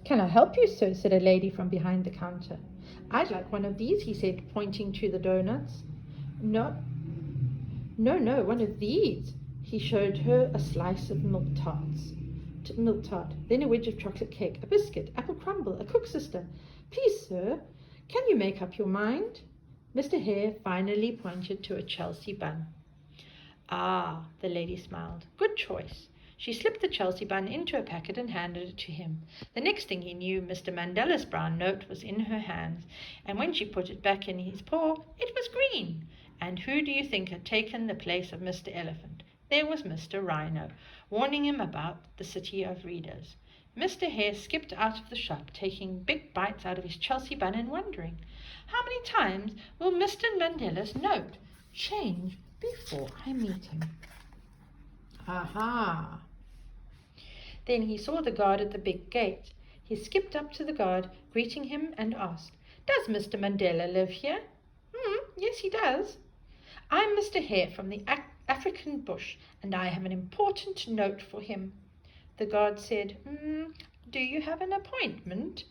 "Can I help you, sir?" said a lady from behind the counter. "I'd like one of these," he said, pointing to the doughnuts. No, one of these." He showed her a slice of milk tart, then a wedge of chocolate cake, a biscuit, apple crumble, a cook sister. "Please, sir, can you make up your mind?" Mr. Hare finally pointed to a Chelsea bun. "Ah," the lady smiled. "Good choice." She slipped the Chelsea bun into a packet and handed it to him. The next thing he knew, Mr. Mandela's brown note was in her hands, and when she put it back in his paw, it was green. And who do you think had taken the place of Mr. Elephant? There was Mr. Rhino, warning him about the city of readers. Mr. Hare skipped out of the shop, taking big bites out of his Chelsea bun and wondering, how many times will Mr. Mandela's note change before I meet him? Aha! Then he saw the guard at the big gate. He skipped up to the guard, greeting him, and asked, "Does Mr. Mandela live here?" "Yes, he does." "I'm Mr. Hare from the African bush, and I have an important note for him." The guard said, "Do you have an appointment?"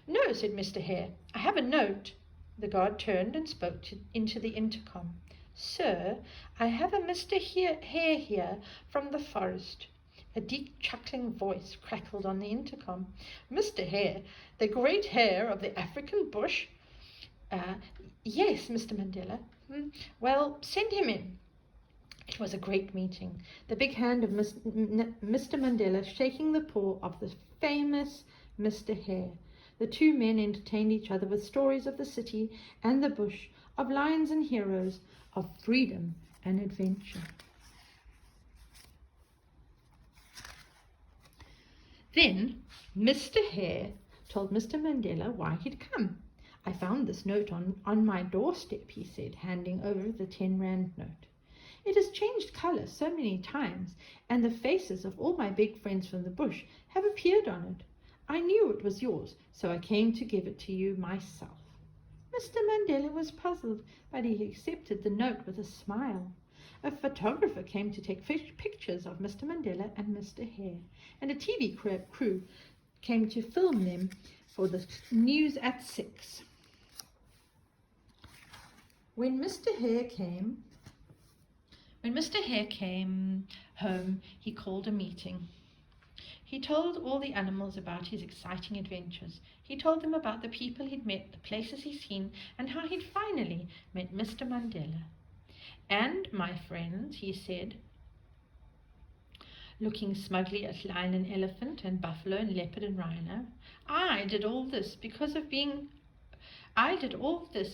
"No," said Mr. Hare. "I have a note." The guard turned and spoke into the intercom. "Sir, I have a Mr. Hare here from the forest." A deep chuckling voice crackled on the intercom. "Mr. Hare, the great hare of the African bush?" "Yes, Mr. Mandela." "Well, send him in." It was a great meeting. The big hand of Mr. Mandela shaking the paw of the famous Mr. Hare. The two men entertained each other with stories of the city and the bush, of lions and heroes, of freedom and adventure. Then Mr. Hare told Mr. Mandela why he'd come. "I found this note on my doorstep," he said, handing over the 10-rand note. "It has changed colour so many times, and the faces of all my big friends from the bush have appeared on it. I knew it was yours, so I came to give it to you myself." Mr. Mandela was puzzled, but he accepted the note with a smile. A photographer came to take pictures of Mr. Mandela and Mr. Hare, and a TV crew came to film them for the news at 6. When Mr. Hare came home, he called a meeting. He told all the animals about his exciting adventures. He told them about the people he'd met, the places he'd seen, and how he'd finally met Mr. Mandela. "And, my friends," he said, looking smugly at lion and elephant and buffalo and leopard and rhino, I did all this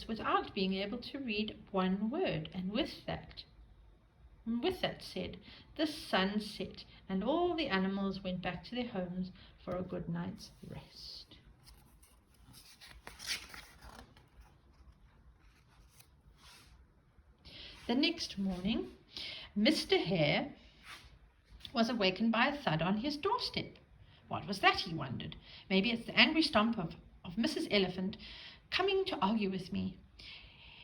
without being able to read one word, and with that said, the sun set, and all the animals went back to their homes for a good night's rest." The next morning, Mr. Hare was awakened by a thud on his doorstep. What was that, he wondered. Maybe it's the angry stomp of Mrs. Elephant coming to argue with me.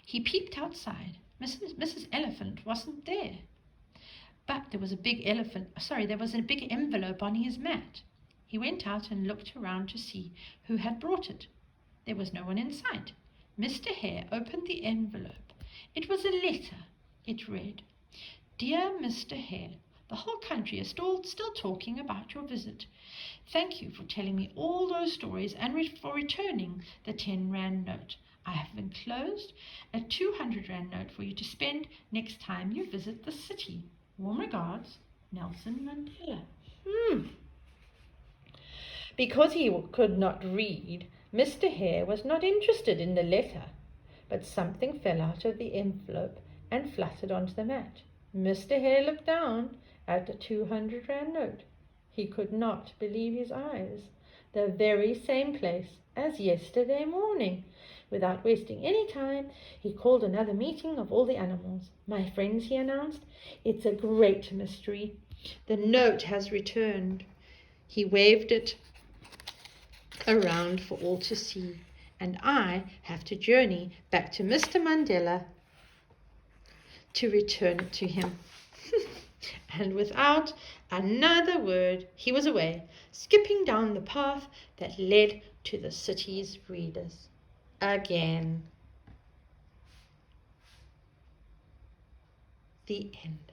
He peeped outside. Mrs. Elephant wasn't there. But there was a big envelope on his mat. He went out and looked around to see who had brought it. There was no one in sight. Mr. Hare opened the envelope. It was a letter. It read, "Dear Mr. Hare, the whole country is still talking about your visit. Thank you for telling me all those stories and for returning the 10-rand note. I have enclosed a 200-rand note for you to spend next time you visit the city. Warm regards, Nelson Mandela." Because he could not read, Mr. Hare was not interested in the letter, but something fell out of the envelope and fluttered onto the mat. Mr. Hare looked down at the 200-rand note. He could not believe his eyes. The very same place as yesterday morning. Without wasting any time, he called another meeting of all the animals. "My friends," he announced, "it's a great mystery. The note has returned." He waved it around for all to see, "and I have to journey back to Mr. Mandela to return it to him." And without another word, he was away, skipping down the path that led to the city's readers. Again. The end.